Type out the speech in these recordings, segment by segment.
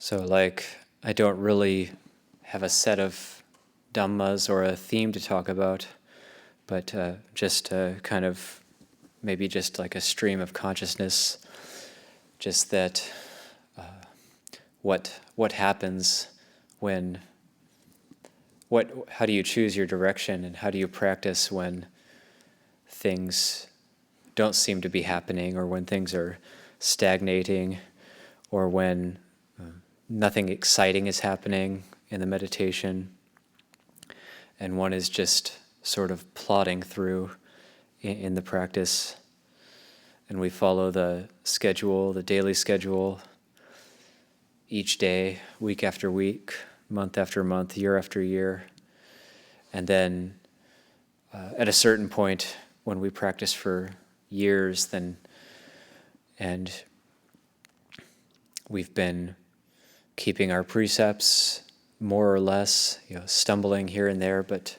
So like, I don't really have a set of Dhammas or a theme to talk about, but just kind of maybe just like a stream of consciousness, just that what happens when, how do you choose your direction, and how do you practice when things don't seem to be happening, or when things are stagnating, or when nothing exciting is happening in the meditation, and one is just sort of plodding through in the practice, and we follow the schedule, the daily schedule, each day, week after week, month after month, year after year, and then at a certain point, when we practice for years, and we've been keeping our precepts more or less, stumbling here and there, but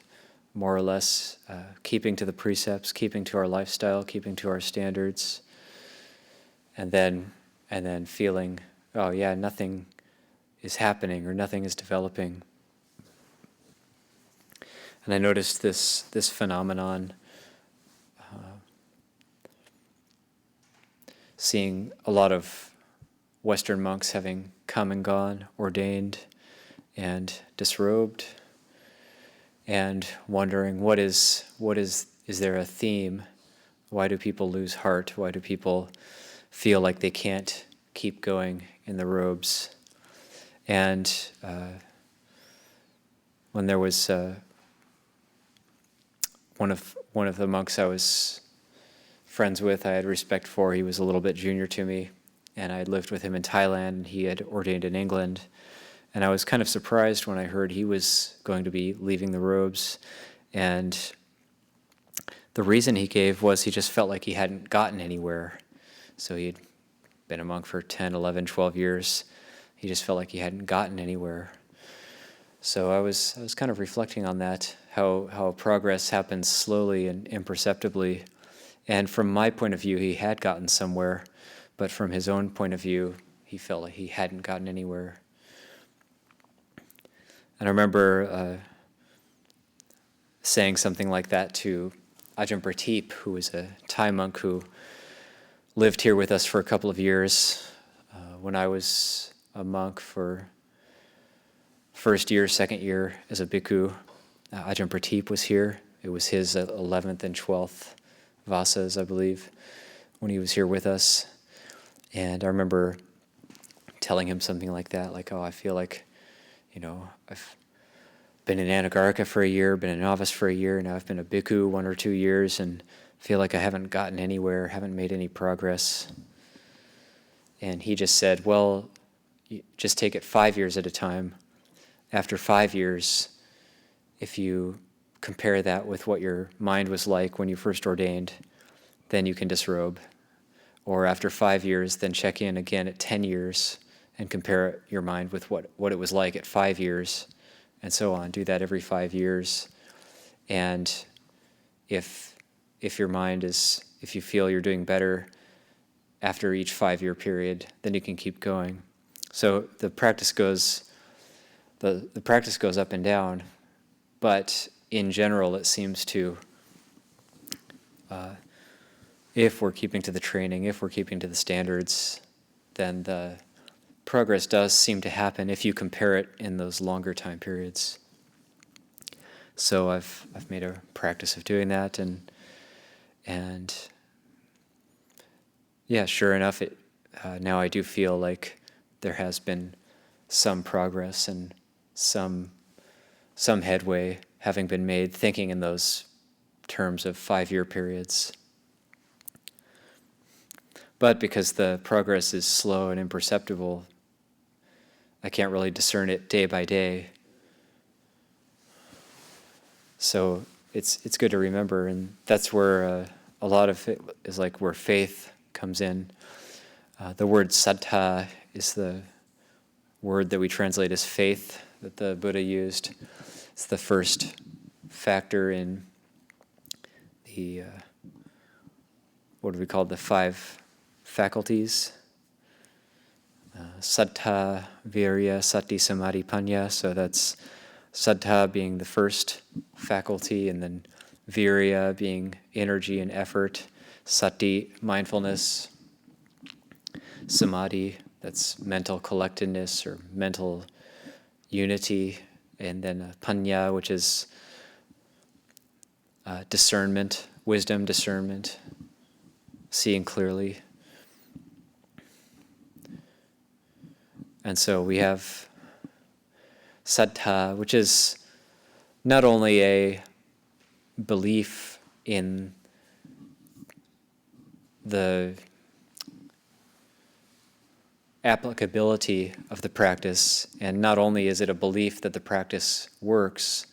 more or less keeping to the precepts, keeping to our lifestyle, keeping to our standards, and then feeling, oh yeah, nothing is happening or nothing is developing. And I noticed this phenomenon, seeing a lot of Western monks having come and gone, ordained and disrobed, and wondering is there a theme? Why do people lose heart? Why do people feel like they can't keep going in the robes? And when there was one of the monks I was friends with, I had respect for. He was a little bit junior to me, and I had lived with him in Thailand, and he had ordained in England. And I was kind of surprised when I heard he was going to be leaving the robes. And the reason he gave was he just felt like he hadn't gotten anywhere. So he'd been a monk for 10, 11, 12 years. He just felt like he hadn't gotten anywhere. So I was kind of reflecting on that, how progress happens slowly and imperceptibly. And from my point of view, he had gotten somewhere, but from his own point of view, he felt like he hadn't gotten anywhere. And I remember saying something like that to Ajahn Prateep, who was a Thai monk who lived here with us for a couple of years. When I was a monk for first year, second year as a bhikkhu, Ajahn Prateep was here. It was his 11th and 12th vasas, I believe, when he was here with us. And I remember telling him something like that, like, oh, I feel like, I've been in Anagarika for a year, been a novice for a year, now I've been a bhikkhu 1 or 2 years, and feel like I haven't gotten anywhere, haven't made any progress. And he just said, well, you just take it 5 years at a time. After 5 years, if you compare that with what your mind was like when you first ordained, then you can disrobe. Or after 5 years, then check in again at 10 years and compare your mind with what it was like at 5 years, and so on. Do that every 5 years. And if your mind if you feel you're doing better after each 5-year period, then you can keep going. So the practice goes up and down, but in general it seems to, if we're keeping to the training, if we're keeping to the standards, then the progress does seem to happen if you compare it in those longer time periods. So I've made a practice of doing that, and yeah, sure enough, now I do feel like there has been some progress and some headway having been made, thinking in those terms of 5-year periods. But because the progress is slow and imperceptible, I can't really discern it day by day. So it's good to remember, and that's where a lot of it is like where faith comes in. The word saddha is the word that we translate as faith that the Buddha used. It's the first factor in the, what do we call the 5 faculties? Saddha, Virya, Sati, Samadhi, Panya. So that's Saddha being the first faculty, and then Virya being energy and effort, Sati, mindfulness, Samadhi, that's mental collectedness or mental unity, and then Panya, which is discernment, wisdom, discernment, seeing clearly. And so we have Saddha, which is not only a belief in the applicability of the practice, and not only is it a belief that the practice works,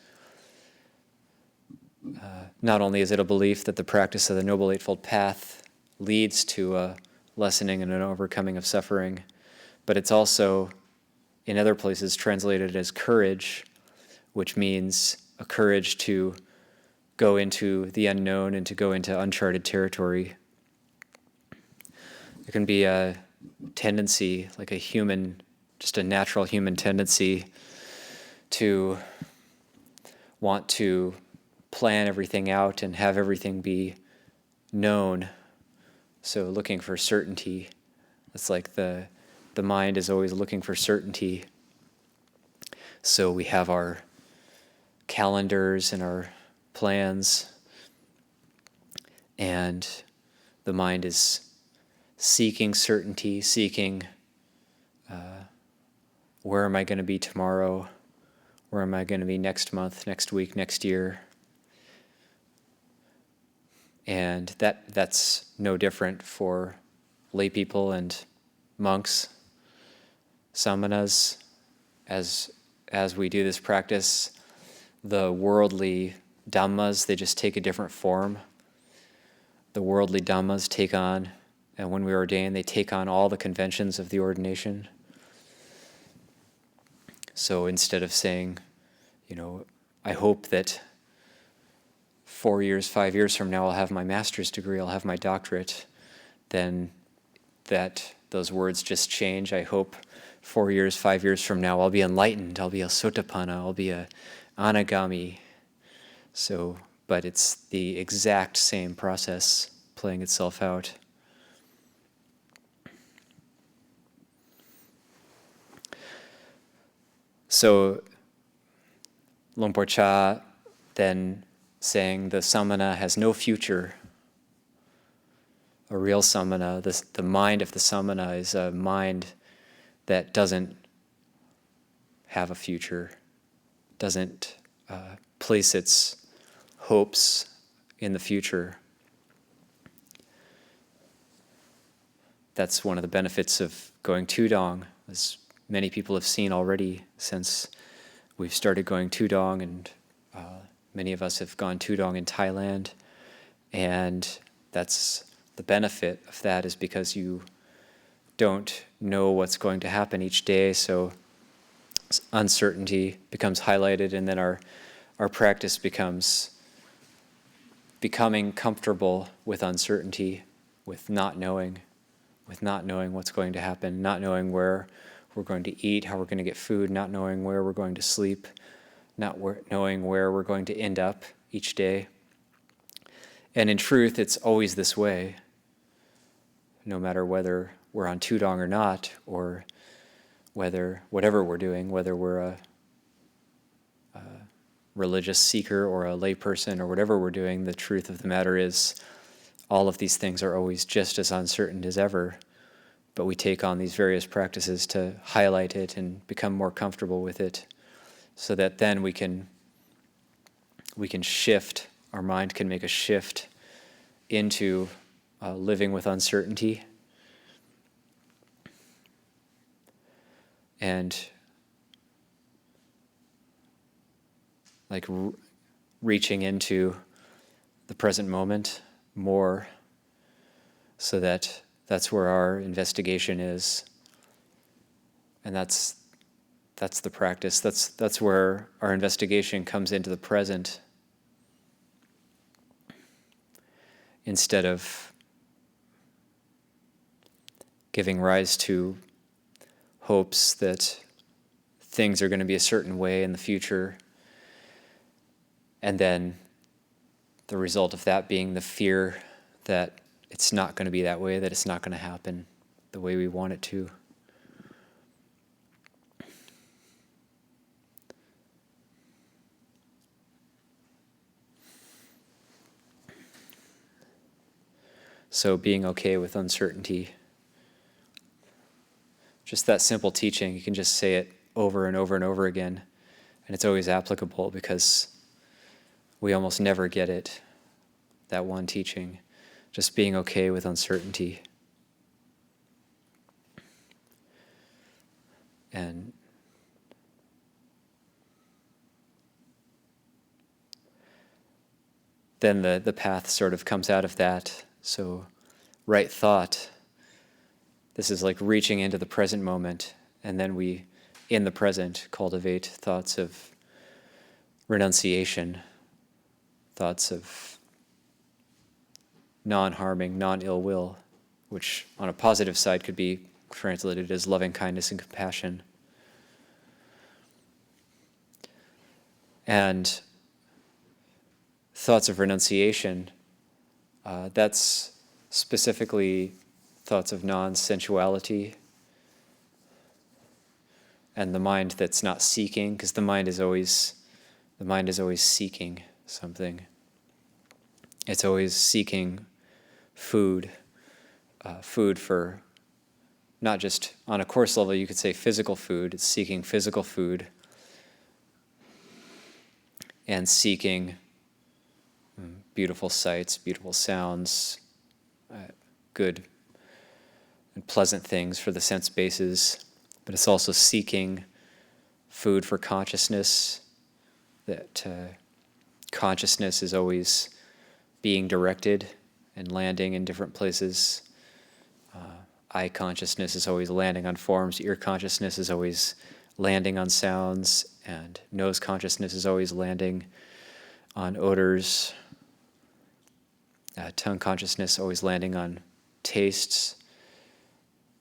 not only is it a belief that the practice of the Noble Eightfold Path leads to a lessening and an overcoming of suffering, but it's also, in other places, translated as courage, which means a courage to go into the unknown and to go into uncharted territory. There can be a tendency, like just a natural human tendency, to want to plan everything out and have everything be known. So looking for certainty. It's like the mind is always looking for certainty. So we have our calendars and our plans, and the mind is seeking certainty, seeking where am I going to be tomorrow? Where am I going to be next month, next week, next year? And that's no different for lay people and monks, samanas. As we do this practice, the worldly Dhammas, they just take a different form. The worldly Dhammas take on, and when we ordain, they take on all the conventions of the ordination. So instead of saying, I hope that 4 years, 5 years from now, I'll have my master's degree, I'll have my doctorate, then those words just change. I hope 4 years, 5 years from now, I'll be enlightened, I'll be a sotapanna, I'll be a anagami. So, but it's the exact same process playing itself out. So, Luang Por then saying the samana has no future. A real samana, the mind of the samana is a mind that doesn't have a future, doesn't place its hopes in the future. That's one of the benefits of going Tudong, as many people have seen already since we've started going Tudong, and many of us have gone Tudong in Thailand, and that's the benefit of that, is because you don't know what's going to happen each day, so uncertainty becomes highlighted, and then our practice becomes becoming comfortable with uncertainty, with not knowing what's going to happen, not knowing where we're going to eat, how we're going to get food, not knowing where we're going to sleep, not knowing where we're going to end up each day. And in truth, it's always this way, no matter whether we're on Tudong or not, or whatever we're doing, whether we're a religious seeker or a layperson or whatever we're doing, the truth of the matter is all of these things are always just as uncertain as ever, but we take on these various practices to highlight it and become more comfortable with it, so that then we can shift, our mind can make a shift into living with uncertainty. And like reaching into the present moment more, so that's where our investigation is, and that's the practice. That's where our investigation comes into the present, instead of giving rise to hopes that things are going to be a certain way in the future, and then the result of that being the fear that it's not going to be that way, that it's not going to happen the way we want it to. So being okay with uncertainty. Just that simple teaching, you can just say it over and over and over again, and it's always applicable because we almost never get it, that one teaching. Just being okay with uncertainty. And then the path sort of comes out of that. So right thought, this is like reaching into the present moment, and then we, in the present, cultivate thoughts of renunciation, thoughts of non-harming, non-ill will, which on a positive side could be translated as loving kindness and compassion. And thoughts of renunciation, that's specifically thoughts of non-sensuality and the mind that's not seeking, because the mind is always seeking something. It's always seeking food for, not just on a course level, you could say physical food. It's seeking physical food and seeking beautiful sights, beautiful sounds, good and pleasant things for the sense bases. But it's also seeking food for consciousness, that consciousness is always being directed and landing in different places. Eye consciousness is always landing on forms, ear consciousness is always landing on sounds, and nose consciousness is always landing on odors. Tongue consciousness always landing on tastes.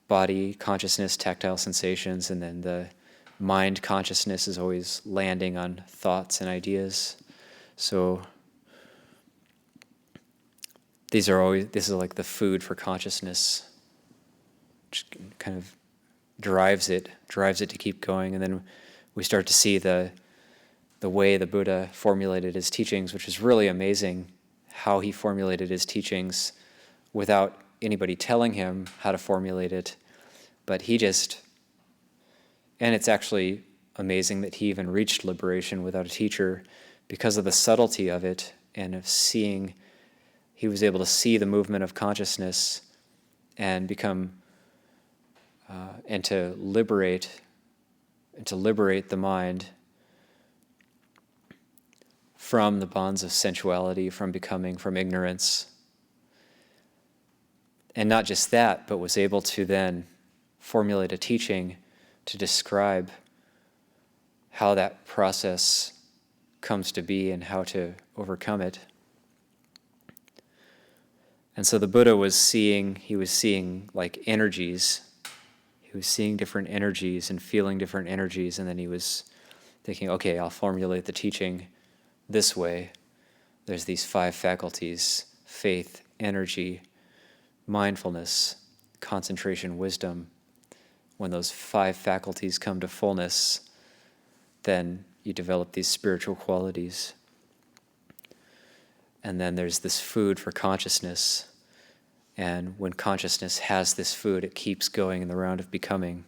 Body consciousness, tactile sensations, and then the mind consciousness is always landing on thoughts and ideas. So this is like the food for consciousness, which kind of drives it to keep going. And then we start to see the way the Buddha formulated his teachings, which is really amazing, how he formulated his teachings without anybody telling him how to formulate it. But he just, and it's actually amazing that he even reached liberation without a teacher because of the subtlety of it and of seeing, he was able to see the movement of consciousness and become, and to liberate the mind from the bonds of sensuality, from ignorance. And not just that, but was able to then formulate a teaching to describe how that process comes to be and how to overcome it. And so the Buddha was seeing like energies. He was seeing different energies and feeling different energies, and then he was thinking, okay, I'll formulate the teaching this way. There's these 5 faculties: faith, energy, mindfulness, concentration, wisdom. When those 5 faculties come to fullness, then you develop these spiritual qualities. And then there's this food for consciousness. And when consciousness has this food, it keeps going in the round of becoming.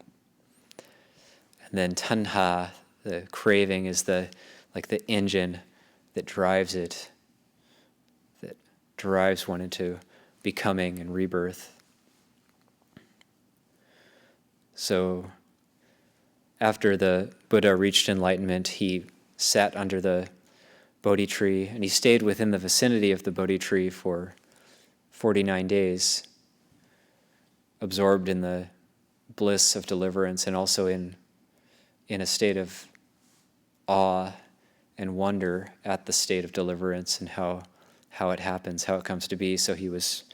And then tanha, the craving, is the engine that drives it, that drives one into becoming and rebirth. So after the Buddha reached enlightenment, he sat under the Bodhi tree, and he stayed within the vicinity of the Bodhi tree for 49 days, absorbed in the bliss of deliverance and also in a state of awe and wonder at the state of deliverance and how it happens, how it comes to be. So he was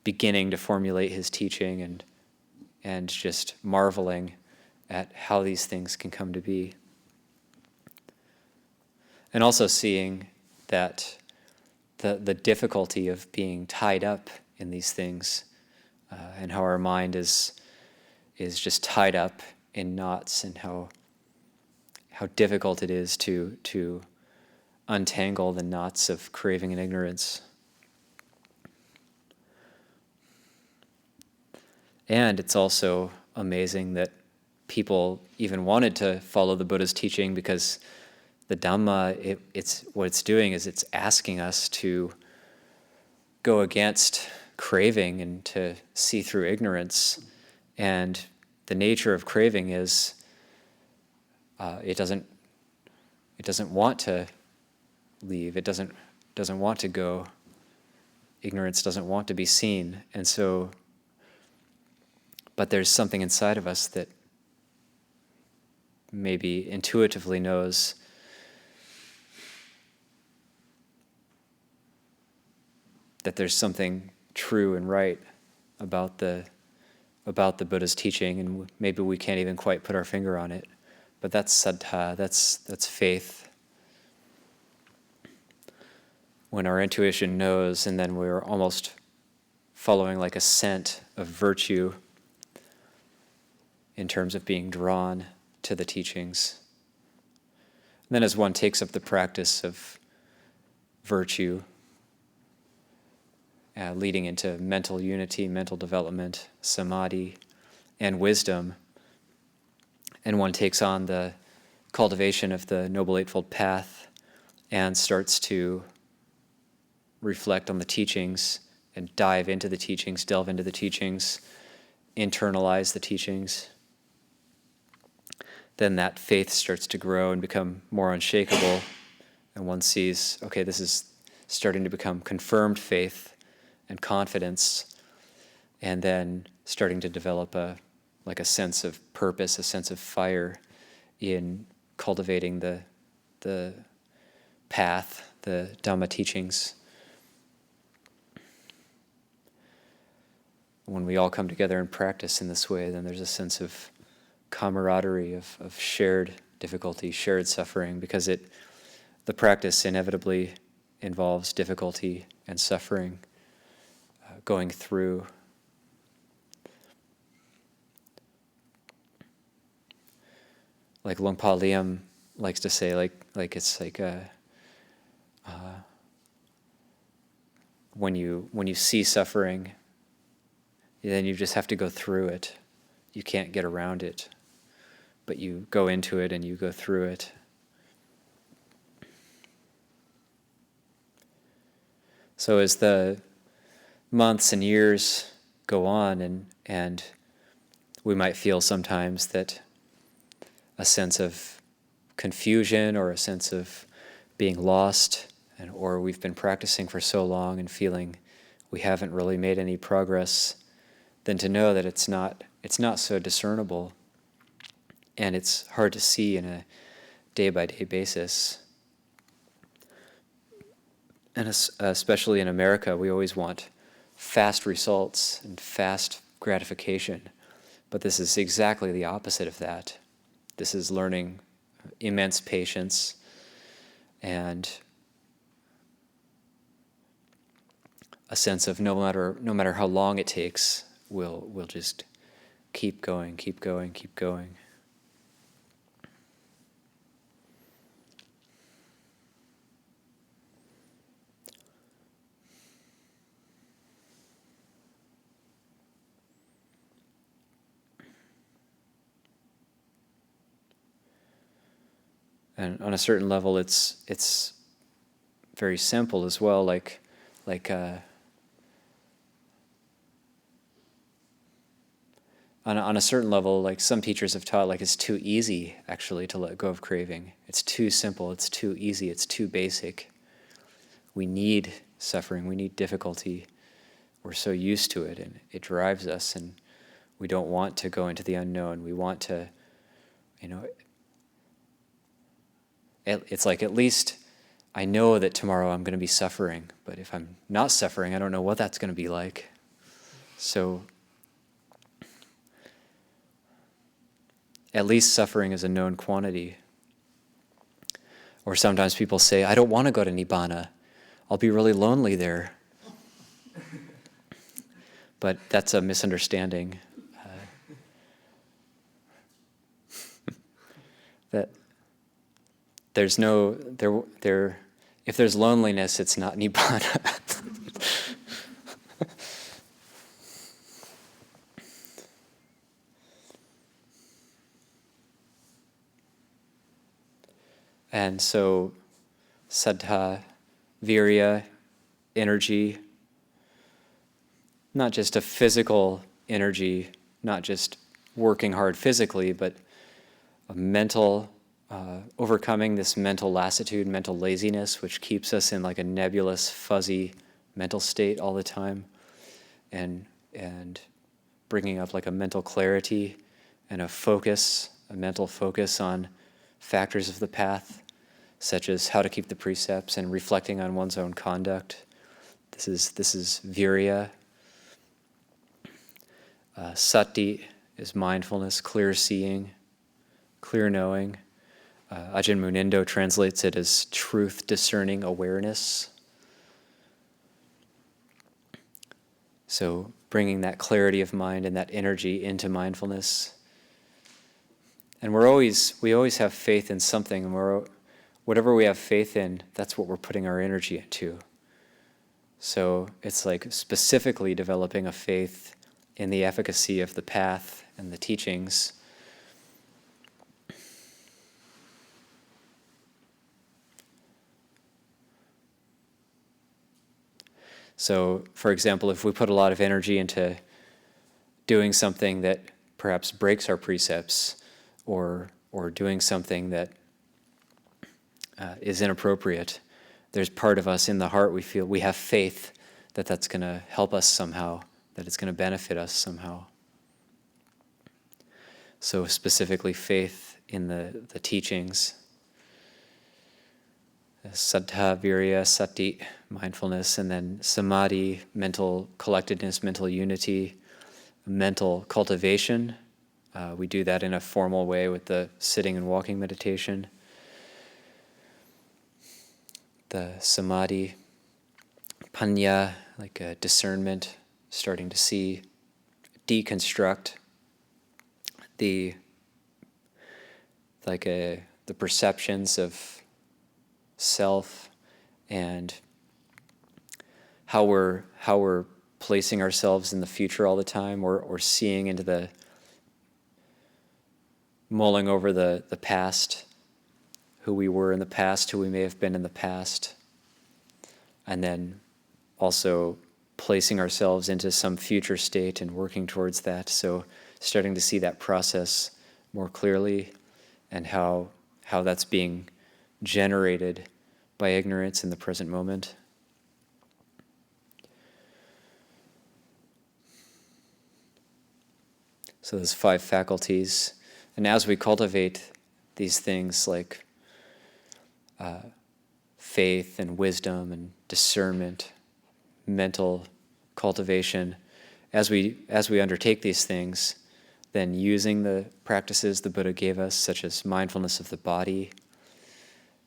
beginning to formulate his teaching and just marveling at how these things can come to be. And also seeing that the difficulty of being tied up in these things, and how our mind is just tied up in knots, and how difficult it is to untangle the knots of craving and ignorance. And it's also amazing that people even wanted to follow the Buddha's teaching, because the Dhamma, what it's doing is it's asking us to go against craving and to see through ignorance. And the nature of craving is it doesn't want to leave. It doesn't want to go. Ignorance doesn't want to be seen. And so, but there's something inside of us that maybe intuitively knows that there's something true and right about the Buddha's teaching, and maybe we can't even quite put our finger on it. But that's saddha, that's faith. When our intuition knows, and then we're almost following like a scent of virtue in terms of being drawn to the teachings. And then as one takes up the practice of virtue, leading into mental unity, mental development, samadhi, and wisdom, and one takes on the cultivation of the Noble Eightfold Path and starts to reflect on the teachings and dive into the teachings, delve into the teachings, internalize the teachings, then that faith starts to grow and become more unshakable, and one sees, okay, this is starting to become confirmed faith and confidence, and then starting to develop a sense of purpose, a sense of fire in cultivating the path, the Dhamma teachings. When we all come together and practice in this way, then there's a sense of camaraderie, of shared difficulty, shared suffering, because the practice inevitably involves difficulty and suffering going through. Like Luang Por Liam likes to say, like it's like when you see suffering, then you just have to go through it. You can't get around it, but you go into it and you go through it. So as the months and years go on, and we might feel sometimes that a sense of confusion or a sense of being lost, or we've been practicing for so long and feeling we haven't really made any progress, then to know that it's not so discernible, and it's hard to see in a day-by-day basis. And especially in America, we always want fast results and fast gratification. But this is exactly the opposite of that. This is learning immense patience and a sense of no matter how long it takes, we'll just keep going, keep going, keep going. And on a certain level, it's very simple as well. Like on a certain level, like some teachers have taught, like it's too easy actually to let go of craving. It's too simple. It's too easy. It's too basic. We need suffering. We need difficulty. We're so used to it, and it drives us, and we don't want to go into the unknown. We want to, it's like, at least I know that tomorrow I'm going to be suffering, but if I'm not suffering, I don't know what that's going to be like. So at least suffering is a known quantity. Or sometimes people say, I don't want to go to Nibbana. I'll be really lonely there. But that's a misunderstanding. That there's no, if there's loneliness, it's not Nibbana. And so, saddha, virya, energy, not just a physical energy, not just working hard physically, but a mental, overcoming this mental lassitude, mental laziness, which keeps us in like a nebulous, fuzzy mental state all the time, and bringing up like a mental clarity and a focus, a mental focus on factors of the path, such as how to keep the precepts and reflecting on one's own conduct. This is virya. Sati is mindfulness, clear seeing, clear knowing. Ajahn Munindo translates it as truth discerning awareness. So bringing that clarity of mind and that energy into mindfulness. And we always have faith in something, and whatever we have faith in, that's what we're putting our energy into. So it's like specifically developing a faith in the efficacy of the path and the teachings. So, for example, if we put a lot of energy into doing something that perhaps breaks our precepts, or doing something that is inappropriate, there's part of us in the heart, we have faith that that's going to help us somehow, that it's going to benefit us somehow. So specifically faith in the teachings. Saddha, virya, sati, mindfulness, and then samadhi, mental collectedness, mental unity, mental cultivation. We do that in a formal way with the sitting and walking meditation. The samadhi, panya, like a discernment, starting to see, deconstruct the perceptions of self and how we're placing ourselves in the future all the time, or seeing into the mulling over the past, who we were in the past, who we may have been in the past, and then also placing ourselves into some future state and working towards that. So starting to see that process more clearly, and how that's being generated by ignorance in the present moment. So there's 5 faculties. And as we cultivate these things like faith and wisdom and discernment, mental cultivation, as we undertake these things, then using the practices the Buddha gave us, such as mindfulness of the body,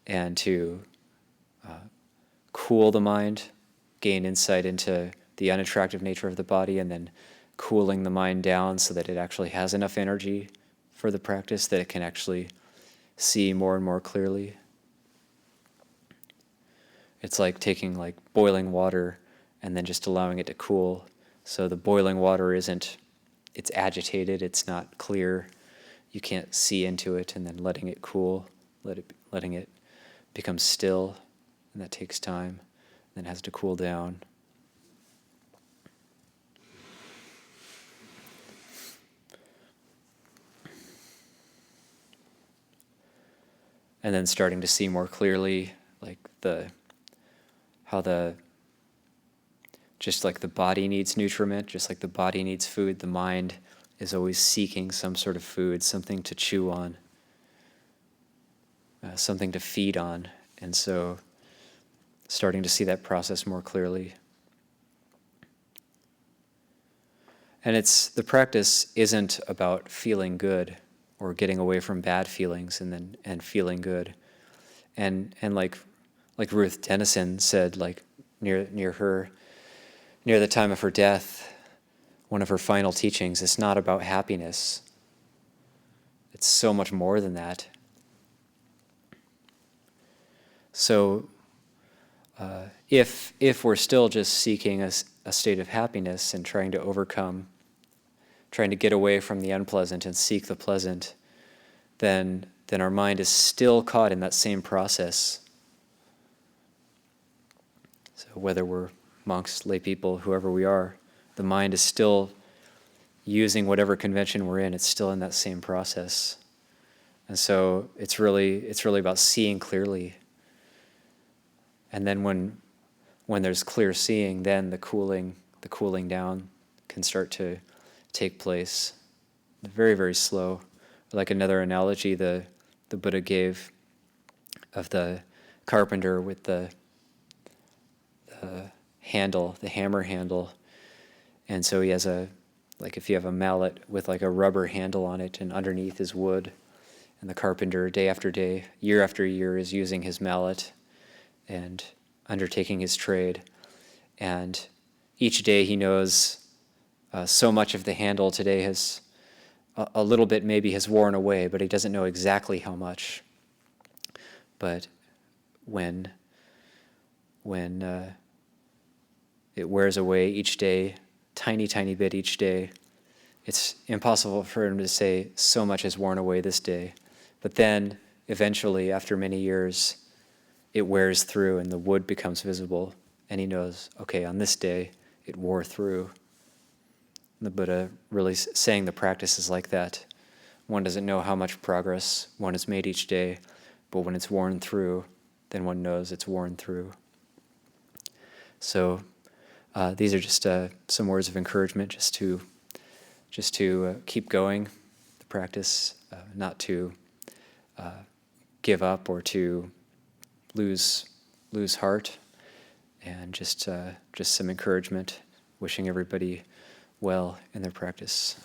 and to cool the mind, gain insight into the unattractive nature of the body, and then cooling the mind down so that it actually has enough energy for the practice, that it can actually see more and more clearly. It's like taking boiling water and then just allowing it to cool. So the boiling water it's agitated, it's not clear, you can't see into it, and then letting it cool, letting it become still, and that takes time, then it has to cool down. And then starting to see more clearly, just like the body needs nutriment, just like the body needs food, the mind is always seeking some sort of food, something to chew on, something to feed on. And so starting to see that process more clearly. And the practice isn't about feeling good. or getting away from bad feelings and feeling good. And like Ruth Denison said, like near the time of her death, one of her final teachings, it's not about happiness. It's so much more than that. So if we're still just seeking a state of happiness and trying to overcome, trying to get away from the unpleasant and seek the pleasant, then our mind is still caught in that same process. So whether we're monks, lay people, whoever we are, the mind is still using whatever convention we're in. It's still in that same process. And so it's really about seeing clearly. And then when there's clear seeing, then the cooling down can start to take place. Very, very slow. Like another analogy the Buddha gave of the carpenter with the handle, the hammer handle. And so he has if you have a mallet with like a rubber handle on it, and underneath is wood, and the carpenter day after day, year after year is using his mallet and undertaking his trade. And each day he knows so much of the handle today has, a little bit maybe has worn away, but he doesn't know exactly how much. But when it wears away each day, tiny bit each day, it's impossible for him to say so much has worn away this day. But then eventually, after many years, it wears through and the wood becomes visible, and he knows, okay, on this day it wore through. And the Buddha really saying the practice is like that. One doesn't know how much progress one has made each day, but when it's worn through, then one knows it's worn through. So these are just some words of encouragement, just to keep going the practice, not to give up or to lose heart, and just some encouragement, wishing everybody well in their practice.